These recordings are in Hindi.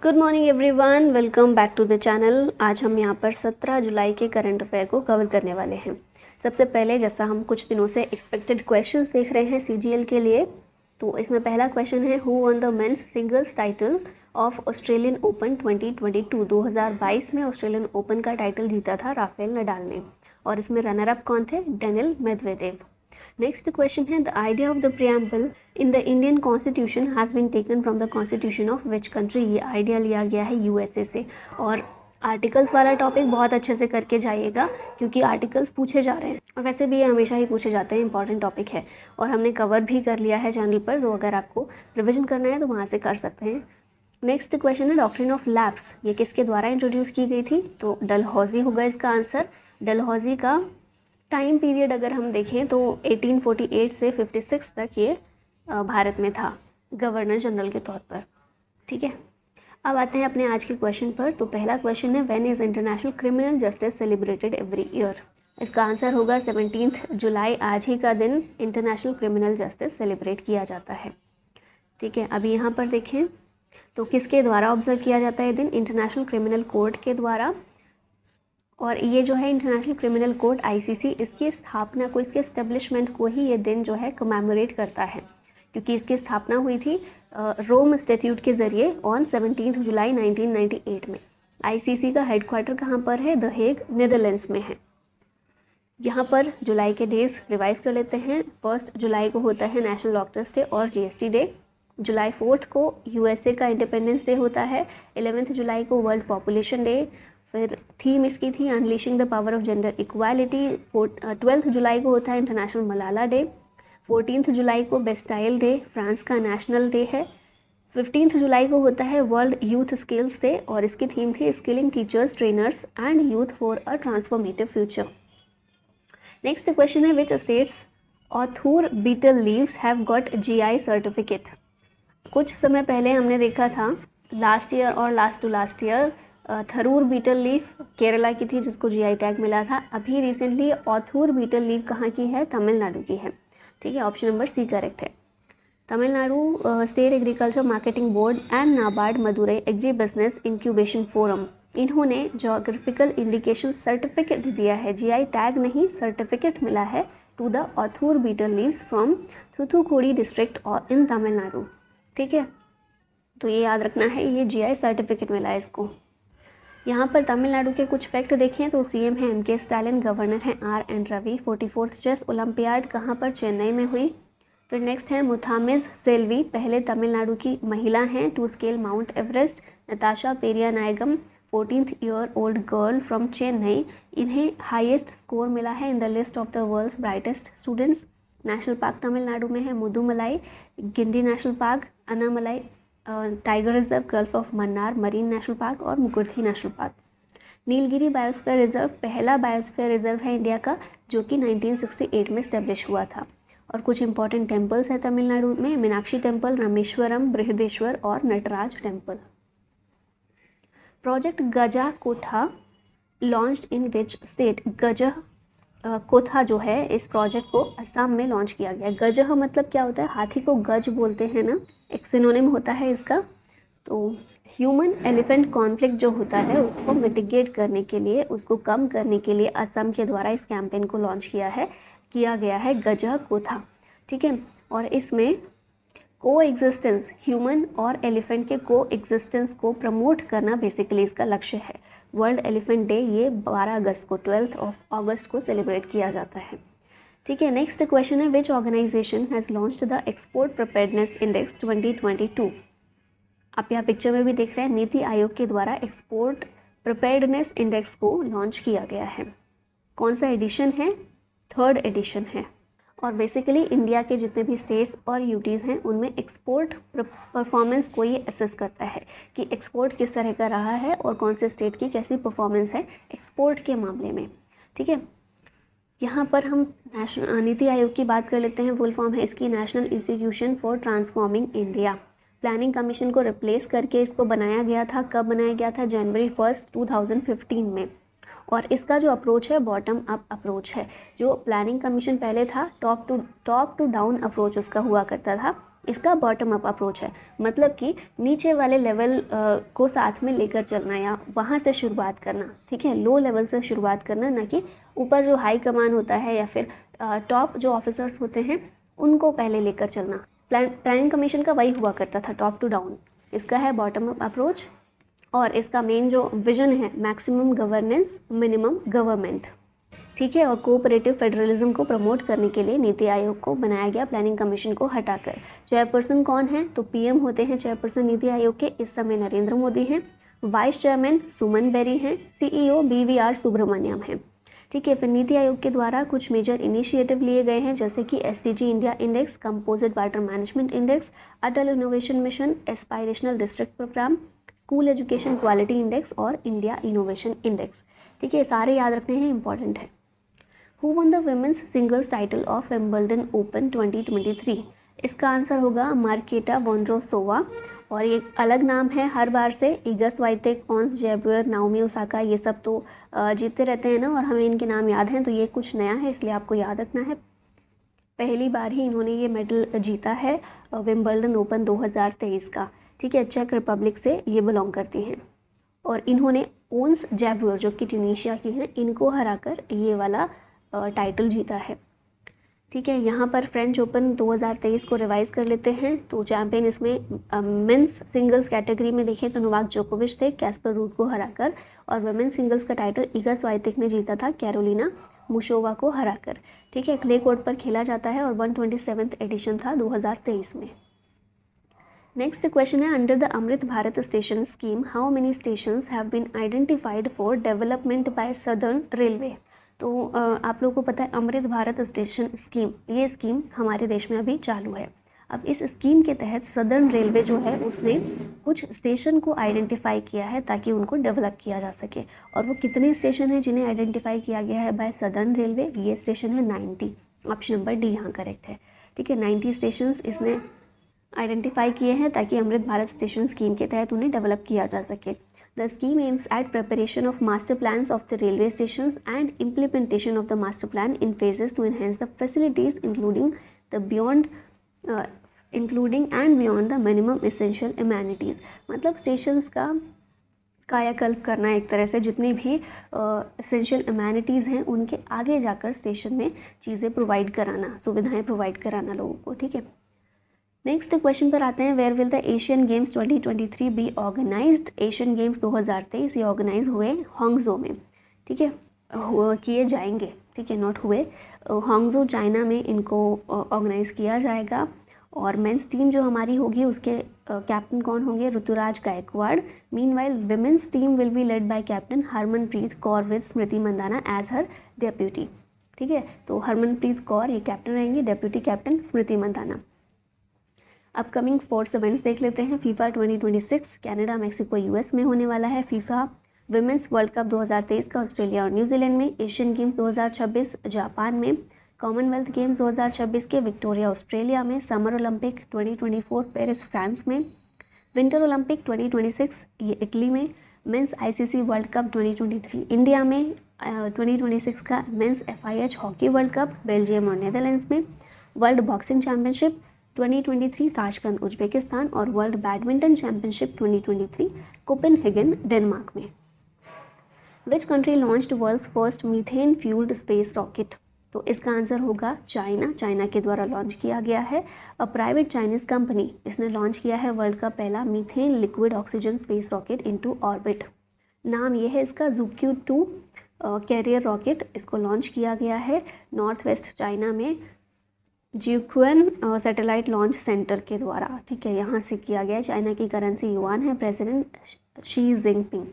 Good morning everyone, welcome back to the channel. आज हम यहाँ पर 17 जुलाई के करंट अफेयर को कवर करने वाले हैं। सबसे पहले जैसा हम कुछ दिनों से एक्सपेक्टेड क्वेश्चंस देख रहे हैं सीजीएल के लिए, तो इसमें पहला क्वेश्चन है who won the men's singles title of Australian open 2022। 2022 में ऑस्ट्रेलियन ओपन का टाइटल जीता था राफेल नडाल ने, और इसमें रनर अप कौन थे? Daniil Medvedev. नेक्स्ट क्वेश्चन है the idea of the preamble in the Indian constitution has been taken from the constitution of which country. ये आइडिया लिया गया है यूएसए से। और आर्टिकल्स वाला टॉपिक बहुत अच्छे से करके जाइएगा क्योंकि आर्टिकल्स पूछे जा रहे हैं, और वैसे भी ये हमेशा ही पूछे जाते हैं, इंपॉर्टेंट टॉपिक है और हमने कवर भी कर लिया है चैनल पर, तो अगर आपको रिविजन करना है तो वहाँ से कर सकते हैं। नेक्स्ट क्वेश्चन है डॉक्ट्रिन ऑफ लैप्स, ये किसके द्वारा इंट्रोड्यूस की गई थी? तो डलहौजी होगा इसका आंसर। डलहौजी का टाइम पीरियड अगर हम देखें तो 1848 से 56 तक ये भारत में था गवर्नर जनरल के तौर पर। ठीक है, अब आते हैं अपने आज के क्वेश्चन पर। तो पहला क्वेश्चन है when is international criminal justice celebrated every year. इसका आंसर होगा 17 जुलाई। आज ही का दिन इंटरनेशनल क्रिमिनल जस्टिस सेलिब्रेट किया जाता है। ठीक है, अभी यहाँ पर देखें तो किसके द्वारा ऑब्जर्व किया जाता है दिन? इंटरनेशनल क्रिमिनल कोर्ट के द्वारा। और ये जो है इंटरनेशनल क्रिमिनल कोर्ट आईसीसी, इसकी स्थापना को, इसके एस्टेब्लिशमेंट को ही ये दिन जो है कमेमोरेट करता है, क्योंकि इसकी स्थापना हुई थी रोम स्टैट्यूट के ज़रिए ऑन 17 जुलाई 1998 में। आईसीसी का हेडक्वार्टर कहाँ पर है? द हेग, नीदरलैंड्स में है। यहाँ पर जुलाई के डेज रिवाइज कर लेते हैं। 1 जुलाई को होता है नेशनल डॉक्टर्स डे और जीएसटी डे। जुलाई 4 को यूएसए का इंडिपेंडेंस डे होता है। 11 जुलाई को वर्ल्ड पॉपुलेशन डे। फिर थीम इसकी थी unleashing the power of gender equality. 12 जुलाई को होता है इंटरनेशनल मलाला डे। 14 जुलाई को बेस्टाइल डे, फ्रांस का नेशनल डे है। 15 जुलाई को होता है वर्ल्ड यूथ स्किल्स डे, और इसकी थीम थी skilling teachers, trainers and youth for a transformative future. Next question है which states Authoor betel leaves have got GI certificate. कुछ समय पहले हमने देखा था, लास्ट ईयर और last to last year, Tirur betel leaf Kerala की थी जिसको जीआई टैग मिला था। अभी रिसेंटली ऑथूर बीटल लीफ कहाँ की है? तमिलनाडु की है। ठीक है, ऑप्शन नंबर सी करेक्ट है। Tamil Nadu state agriculture marketing board and NABARD Madurai agri business incubation forum, इन्होंने जोग्राफिकल इंडिकेशन सर्टिफिकेट दिया है, जीआई टैग नहीं, सर्टिफिकेट मिला है to the Authoor betel leaves from Thoothukudi district और इन तमिलनाडु। ठीक है, तो ये याद रखना है, ये जीआई सर्टिफिकेट मिला है इसको। यहाँ पर तमिलनाडु के कुछ फैक्ट देखें तो सीएम है एमके स्टालिन, गवर्नर है R N. Ravi. 44th chess olympiad कहाँ पर? चेन्नई में हुई। फिर नेक्स्ट है मुथामिज सेल्वी, पहले तमिलनाडु की महिला हैं to scale Mount Everest. Natasha Periya Nayagam, 14th year old girl from Chennai, इन्हें हाईएस्ट स्कोर मिला है in the list of the world's brightest students. National park Tamil Nadu में है Mudumalai, Guindy national park, Anamalai tiger reserve, gulf of Mannar marine national park और Mukurthi national park. Nilgiri biosphere reserve पहला बायोस्फीयर रिजर्व है इंडिया का, जो कि 1968 में स्टैब्लिश हुआ था। और कुछ इंपॉर्टेंट टेम्पल्स हैं तमिलनाडु में, मीनाक्षी टेम्पल, रामेश्वरम, बृहदेश्वर और Nataraja temple. Project Gaja Kotha launched in which state. Gaja Kotha जो है, इस प्रोजेक्ट को असम में लॉन्च किया गया। गजह मतलब क्या होता है? हाथी को गज बोलते हैं ना, एक सिनोनिम होता है इसका। तो ह्यूमन एलिफेंट कॉन्फ्लिक्ट जो होता है उसको मिटिगेट करने के लिए, उसको कम करने के लिए असम के द्वारा इस कैंपेन को लॉन्च किया गया है गजह कोथा। ठीक है, और इसमें को एग्जिस्टेंस, ह्यूमन और एलिफेंट के को एग्जिस्टेंस को प्रमोट करना बेसिकली इसका लक्ष्य है। वर्ल्ड एलिफेंट डे ये 12 अगस्त को, 12 अगस्त को सेलिब्रेट किया जाता है। ठीक है, नेक्स्ट क्वेश्चन है which organisation has launched the export preparedness index 2022। आप यहाँ पिक्चर में भी देख रहे हैं, नीति आयोग के द्वारा एक्सपोर्ट प्रिपेयर्डनेस इंडेक्स को लॉन्च किया गया है। कौन सा एडिशन है? 3rd एडिशन है। और बेसिकली इंडिया के जितने भी स्टेट्स और यूटीज़ हैं उनमें एक्सपोर्ट परफॉर्मेंस को ये असेस करता है कि एक्सपोर्ट किस तरह का रहा है और कौन से स्टेट की कैसी परफॉर्मेंस है एक्सपोर्ट के मामले में। ठीक है, यहाँ पर हम नीति आयोग की बात कर लेते हैं। फुल फॉर्म है इसकी national institution for transforming India. Planning commission को रिप्लेस करके इसको बनाया गया था। कब बनाया गया था? जनवरी 1, 2015 में। और इसका जो अप्रोच है बॉटम अप अप्रोच है। जो प्लानिंग कमीशन पहले था टॉप टू डाउन अप्रोच उसका हुआ करता था। इसका बॉटम अप अप्रोच है, मतलब कि नीचे वाले लेवल को साथ में लेकर चलना या वहाँ से शुरुआत करना, ठीक है, लो लेवल से शुरुआत करना, ना कि ऊपर जो हाई कमान होता है या फिर टॉप जो ऑफिसर्स होते हैं उनको पहले लेकर चलना। प्लानिंग कमीशन का वही हुआ करता था, टॉप टू डाउन। इसका है बॉटम अप अप्रोच और इसका मेन जो विजन है मैक्सिमम गवर्नेंस मिनिमम गवर्नमेंट, ठीक है। और कोऑपरेटिव फेडरलिज्म को प्रमोट करने के लिए नीति आयोग को बनाया गया प्लानिंग कमीशन को हटाकर। चेयरपर्सन कौन है, तो पीएम होते हैं चेयरपर्सन नीति आयोग के, इस समय नरेंद्र मोदी हैं। वाइस चेयरमैन सुमन बेरी हैं। सीईओ बीवीआर सुब्रमण्यम हैं, ठीक है। फिर नीति आयोग के द्वारा कुछ मेजर इनिशिएटिव लिए गए हैं, जैसे कि SDG India index, composite water management index, Atal innovation mission, aspirational district programme, school education quality index और इंडिया इनोवेशन इंडेक्स, ठीक है। सारे याद रखने हैं, इंपॉर्टेंट है। Who won the women's singles title of Wimbledon Open 2023? इसका आंसर होगा मार्केटा वोंड्रोसोवा, और ये अलग नाम है हर बार से। इगा स्वाइतेक, ऑन्स जैबुअर, नाओमी ओसाका, ये सब तो जीतते रहते हैं ना, और हमें इनके नाम याद हैं, तो ये कुछ नया है इसलिए आपको याद रखना है। पहली बार ही इन्होंने ये मेडल जीता है विंबलडन ओपन 2023 का, ठीक है। चेक रिपब्लिक से ये बिलोंग करती हैं और इन्होंने ओन्स जैबुअर जो कि ट्यूनीशिया की हैं, इनको हराकर ये वाला टाइटल जीता है, ठीक है। यहाँ पर फ्रेंच ओपन 2023 को रिवाइज कर लेते हैं। तो चैंपियन इसमें मेंस सिंगल्स कैटेगरी में देखें तो नोवाक जोकोविच थे कैस्पर रूड को हराकर, और वुमेन सिंगल्स का टाइटल इगा स्वाइतेक ने जीता था कैरोलिना मुशोवा को हराकर, ठीक है। क्ले कोर्ट पर खेला जाता है और 127वां एडिशन था 2023 में। नेक्स्ट क्वेश्चन है, under the Amrit Bharat station scheme how many stations have been identified for development by southern railway? तो आप लोगों को पता है अमृत भारत स्टेशन स्कीम, ये स्कीम हमारे देश में अभी चालू है। अब इस स्कीम के तहत सदर्न रेलवे जो है उसने कुछ स्टेशन को आइडेंटिफाई किया है ताकि उनको डेवलप किया जा सके। और वो कितने स्टेशन हैं जिन्हें आइडेंटिफाई किया गया है बाय सदर्न रेलवे? ये स्टेशन है 90, ऑप्शन नंबर डी यहाँ करेक्ट है, ठीक है। 90 स्टेशन इसने आइडेंटिफाई किए हैं ताकि अमृत भारत स्टेशन स्कीम के तहत उन्हें डेवलप किया जा सके। The scheme aims at preparation of master plans of the railway stations and implementation of the master plan in phases to enhance the facilities including and beyond the minimum essential amenities। मतलब स्टेशंस का कायाकल्प करना एक तरह से, जितनी भी एसेंशियल अमेनिटीज़ हैं उनके आगे जाकर स्टेशन में चीज़ें प्रोवाइड कराना, सुविधाएं प्रोवाइड कराना लोगों को, ठीक है। नेक्स्ट क्वेश्चन पर आते हैं, where will the Asian games 2023 be organised? Asian games 2023 ये ऑर्गेनाइज हुए हांगझो में, ठीक है, किए जाएंगे, ठीक है, नॉट हुए। हांगझो चाइना में इनको ऑर्गेनाइज किया जाएगा। और मेंस टीम जो हमारी होगी उसके कैप्टन कौन होंगे? Ruturaj Gaikwad. Meanwhile women's team will be led by captain Harmanpreet Kaur with Smriti Mandhana as her deputy, ठीक है। तो हरमनप्रीत कौर ये कैप्टन रहेंगी, deputy captain Smriti Mandhana. Upcoming sports events देख लेते हैं। फीफा 2026 कनाडा, मैक्सिको, यूएस में होने वाला है। फीफा विमेंस वर्ल्ड कप 2023 का ऑस्ट्रेलिया और न्यूजीलैंड में। एशियन गेम्स 2026 जापान में। कॉमनवेल्थ गेम्स 2026 के विक्टोरिया ऑस्ट्रेलिया में। समर ओलंपिक 2024 पेरिस फ्रांस में। विंटर ओलंपिक 2026 ये इटली में। Men's ICC world cup 2023 India में। 2026 का men's FIH hockey world cup Belgium और नेदरलैंड्स में। World boxing championship 2023 Tashkent Uzbekistan और world badminton championship 2023 Copenhagen Denmark में। Which country launched world's first methane fuelled space rocket? तो इसका आंसर होगा चाइना। चाइना के द्वारा लॉन्च किया गया है। अ प्राइवेट चाइनीज कंपनी इसने लॉन्च किया है वर्ल्ड का पहला methane liquid oxygen space rocket into orbit. नाम ये है इसका ZuQ-2 कैरियर रॉकेट, इसको लॉन्च किया गया है नॉर्थ वेस्ट चाइना में जिक्वेन सैटेलाइट लॉन्च सेंटर के द्वारा, ठीक है, यहाँ से किया गया है। चाइना की करेंसी युआन है। President Xi Jinping.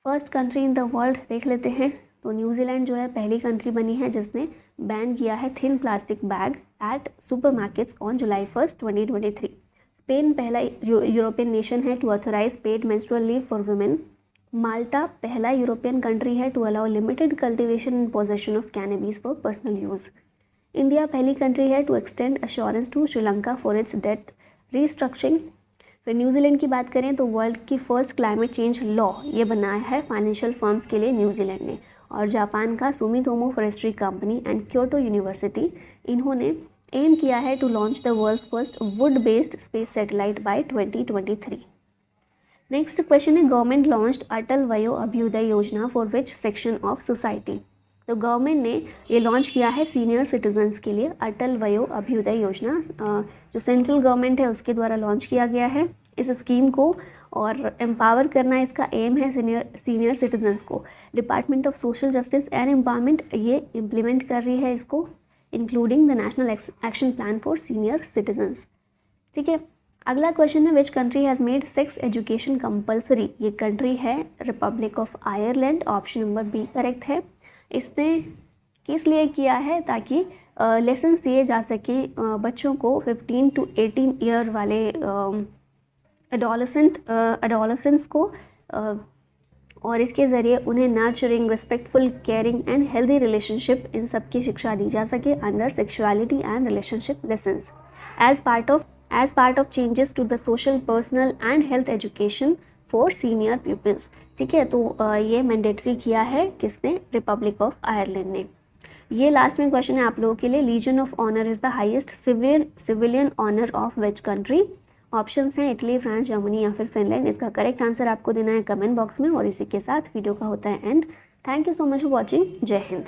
First country in the world देख लेते हैं। तो न्यूजीलैंड जो है पहली कंट्री बनी है जिसने बैन किया है thin plastic bag at supermarkets on July 1, 2023। Spain पहला यूरोपियन नेशन है to authorise paid menstrual leave for women. Malta पहला यूरोपियन कंट्री है to allow limited cultivation and possession of cannabis for personal use. India पहली कंट्री है to extend assurance to Sri Lanka for its debt restructuring. फिर न्यूजीलैंड की बात करें तो वर्ल्ड की फर्स्ट क्लाइमेट चेंज लॉ ये बनाया है फाइनेंशियल फर्म्स के लिए न्यूजीलैंड ने। और जापान का Sumitomo forestry company and Kyoto university इन्होंने एम किया है to launch the world's first wood based space satellite by 2023। Next question है, government launched Atal Vayo Abhyuday Yojana for which section of society. तो गवर्नमेंट ने ये लॉन्च किया है सीनियर सिटीजन्स के लिए अटल वयो अभ्युदय योजना, जो सेंट्रल गवर्नमेंट है उसके द्वारा लॉन्च किया गया है इस स्कीम को, और एम्पावर करना इसका एम है सीनियर सिटीजन्स को। Department of social justice and empowerment ये इम्प्लीमेंट कर रही है इसको, including the national action plan for senior citizens. ठीक है, अगला क्वेश्चन है, which country has made sex education compulsory. ये कंट्री है republic of Ireland, option number B correct है। इसने किस लिए किया है, ताकि लेसन दिए जा सकें बच्चों को 15 to 18 ईयर वाले एडोलसेंट्स को, और इसके ज़रिए उन्हें nurturing, respectful, caring and healthy relationship इन सब की शिक्षा दी जा सके under sexuality and relationship lessons as part of changes to the social, personal and health education for senior peoples. ठीक है, तो ये मैंडेटरी किया है किसने, रिपब्लिक ऑफ आयरलैंड ने। ये लास्ट में क्वेश्चन है आप लोगों के लिए, legion of honour is the highest civilian honour of which country. Options हैं इटली, फ्रांस, जर्मनी या फिर फिनलैंड। इसका करेक्ट आंसर आपको देना है कमेंट बॉक्स में, और इसी के साथ वीडियो का होता है and. Thank you so much for watching. जय हिंद।